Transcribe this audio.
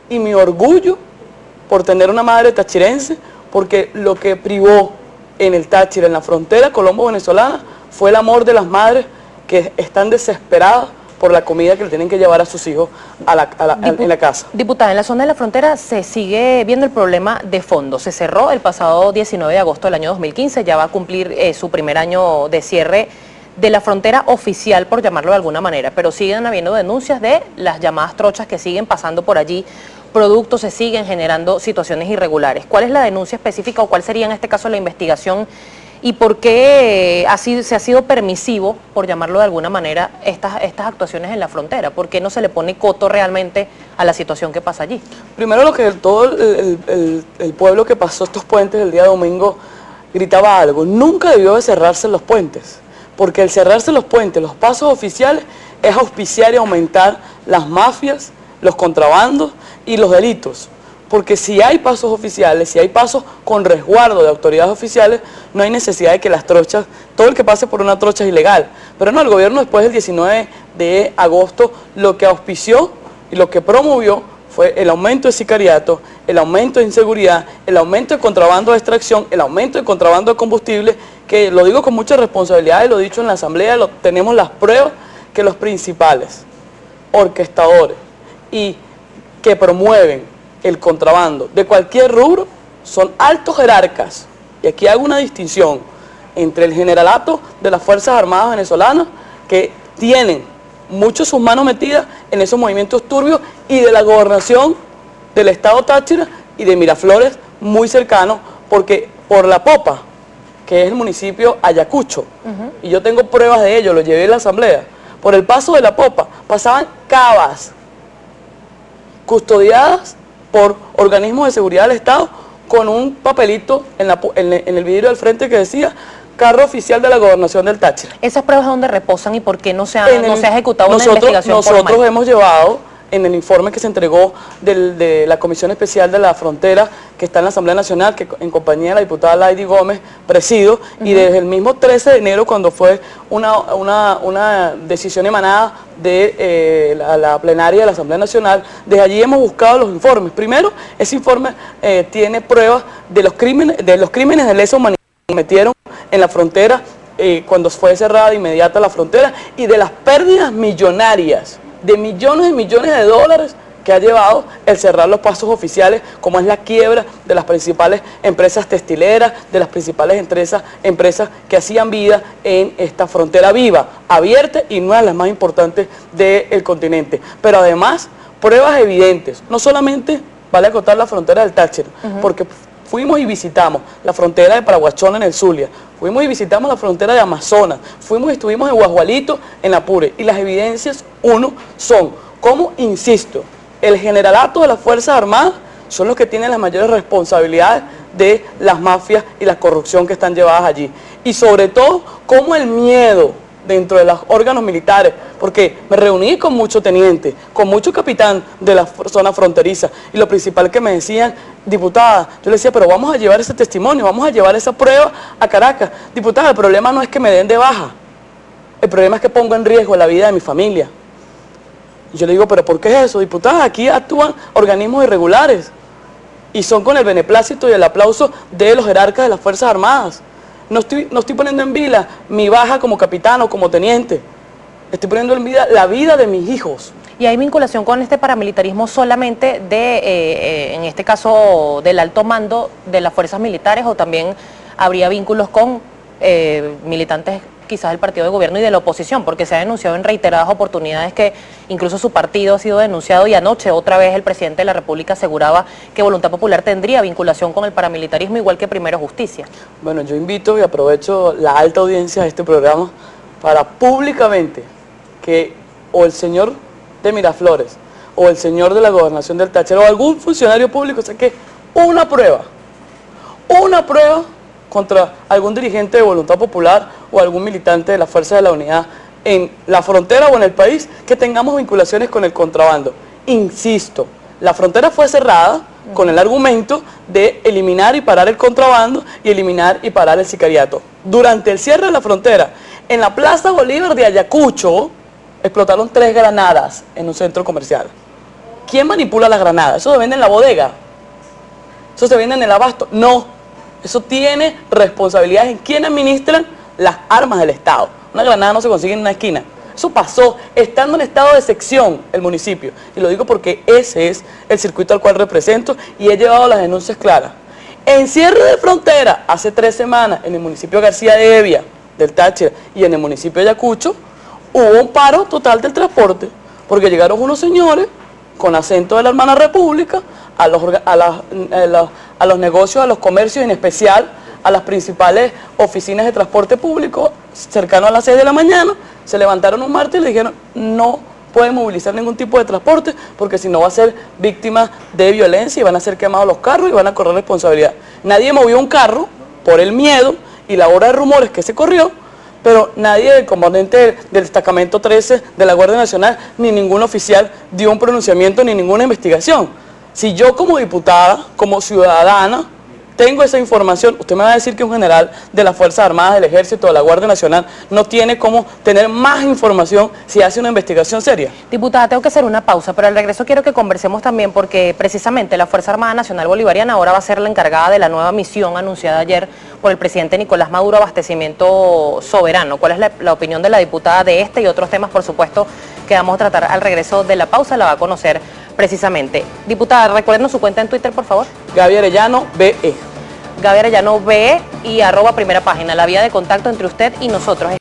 y mi orgullo por tener una madre tachirense, porque lo que privó en el Táchira, en la frontera colombo-venezolana, fue el amor de las madres que están desesperadas por la comida que le tienen que llevar a sus hijos en la casa. Diputada, en la zona de la frontera se sigue viendo el problema de fondo. Se cerró el pasado 19 de agosto del año 2015, ya va a cumplir su primer año de cierre de la frontera oficial, por llamarlo de alguna manera, pero siguen habiendo denuncias de las llamadas trochas que siguen pasando por allí, productos se siguen generando situaciones irregulares. ¿Cuál es la denuncia específica o cuál sería en este caso la investigación y por qué se ha sido permisivo, por llamarlo de alguna manera, estas actuaciones en la frontera? ¿Por qué no se le pone coto realmente a la situación que pasa allí? Primero, lo que todo el pueblo que pasó estos puentes el día domingo gritaba algo: nunca debió de cerrarse los puentes, porque el cerrarse los puentes, los pasos oficiales, es auspiciar y aumentar las mafias, los contrabandos y los delitos. Porque si hay pasos oficiales, si hay pasos con resguardo de autoridades oficiales, no hay necesidad de que las trochas, todo el que pase por una trocha es ilegal. Pero no, el gobierno después del 19 de agosto lo que auspició y lo que promovió fue el aumento de sicariato, el aumento de inseguridad, el aumento de contrabando de extracción, el aumento de contrabando de combustible, que lo digo con mucha responsabilidad y lo he dicho en la asamblea, tenemos las pruebas que los principales orquestadores y que promueven el contrabando de cualquier rubro son altos jerarcas. Y aquí hago una distinción entre el generalato de las Fuerzas Armadas venezolanas, que tienen mucho sus manos metidas en esos movimientos turbios, y de la gobernación del estado Táchira y de Miraflores, muy cercano, porque por La Popa, que es el municipio Ayacucho, y yo tengo pruebas de ello, lo llevé a la asamblea, por el paso de La Popa pasaban cavas custodiadas por organismos de seguridad del Estado con un papelito en el vidrio del frente que decía carro oficial de la gobernación del Táchira. ¿Esas pruebas dónde reposan y por qué no se ha ejecutado una investigación Nosotros formal? hemos llevado en el informe que se entregó de la Comisión Especial de la Frontera, que está en la Asamblea Nacional, que en compañía de la diputada Lady Gómez presido, y desde el mismo 13 de enero, cuando fue una decisión emanada de la plenaria de la Asamblea Nacional, desde allí hemos buscado los informes. Primero, ese informe tiene pruebas de los crímenes de lesa humanidad que cometieron en la frontera cuando fue cerrada de inmediata la frontera, y de las pérdidas millonarias de millones y millones de dólares que ha llevado el cerrar los pasos oficiales, como es la quiebra de las principales empresas textileras, de las principales empresas que hacían vida en esta frontera viva, abierta y una de las más importantes del continente. Pero además, pruebas evidentes, no solamente vale acotar la frontera del Táchira, porque fuimos y visitamos la frontera de Paraguachón en el Zulia, fuimos y visitamos la frontera de Amazonas, fuimos y estuvimos en Guajualito, en Apure, y las evidencias, son como, insisto, el generalato de las Fuerzas Armadas son los que tienen las mayores responsabilidades de las mafias y la corrupción que están llevadas allí. Y sobre todo, como el miedo dentro de los órganos militares, porque me reuní con muchos tenientes, con muchos capitán de la zona fronteriza, y lo principal que me decían: diputada, yo le decía, pero vamos a llevar ese testimonio, vamos a llevar esa prueba a Caracas. Diputada, el problema no es que me den de baja, el problema es que pongo en riesgo la vida de mi familia. Y yo le digo, pero ¿por qué es eso, diputada? Aquí actúan organismos irregulares y son con el beneplácito y el aplauso de los jerarcas de las Fuerzas Armadas. No estoy poniendo en vila mi baja como capitán o como teniente, estoy poniendo en vida la vida de mis hijos. ¿Y hay vinculación con este paramilitarismo solamente en este caso, del alto mando de las fuerzas militares, o también habría vínculos con militantes quizás del partido de gobierno y de la oposición? Porque se ha denunciado en reiteradas oportunidades que incluso su partido ha sido denunciado, y anoche otra vez el presidente de la República aseguraba que Voluntad Popular tendría vinculación con el paramilitarismo, igual que Primero Justicia. Bueno, yo invito y aprovecho la alta audiencia de este programa para públicamente que o el señor de Miraflores o el señor de la gobernación del Táchira o algún funcionario público saque una prueba contra algún dirigente de Voluntad Popular o algún militante de la Fuerza de la Unidad en la frontera o en el país que tengamos vinculaciones con el contrabando. Insisto, la frontera fue cerrada con el argumento de eliminar y parar el contrabando y eliminar y parar el sicariato. Durante el cierre de la frontera, en la Plaza Bolívar de Ayacucho, explotaron 3 granadas en un centro comercial. ¿Quién manipula las granadas? ¿Eso se vende en la bodega? ¿Eso se vende en el abasto? No. Eso tiene responsabilidades en quien administran las armas del Estado. Una granada no se consigue en una esquina. Eso pasó estando en estado de sección el municipio. Y lo digo porque ese es el circuito al cual represento y he llevado las denuncias claras. En cierre de frontera, hace 3 semanas, en el municipio de García de Evia, del Táchira, y en el municipio de Ayacucho, hubo un paro total del transporte, porque llegaron unos señores con acento de la hermana república a los negocios, a los comercios, en especial a las principales oficinas de transporte público, cercano a las 6 de la mañana, se levantaron un martes y le dijeron, no pueden movilizar ningún tipo de transporte, porque si no va a ser víctima de violencia y van a ser quemados los carros y van a correr responsabilidad. Nadie movió un carro por el miedo y la hora de rumores que se corrió, pero nadie del componente del destacamento 13 de la Guardia Nacional, ni ningún oficial dio un pronunciamiento ni ninguna investigación. Si yo como diputada, como ciudadana, tengo esa información, usted me va a decir que un general de las Fuerzas Armadas, del Ejército, de la Guardia Nacional, no tiene cómo tener más información si hace una investigación seria. Diputada, tengo que hacer una pausa, pero al regreso quiero que conversemos también porque precisamente la Fuerza Armada Nacional Bolivariana ahora va a ser la encargada de la nueva misión anunciada ayer por el presidente Nicolás Maduro, abastecimiento soberano. ¿Cuál es la opinión de la diputada de este y otros temas, por supuesto, que vamos a tratar al regreso de la pausa? La va a conocer precisamente. Diputada, recuérdenos su cuenta en Twitter, por favor. Gaby Arellano, BE. Gaby Arellano, BE y @primera página, la vía de contacto entre usted y nosotros.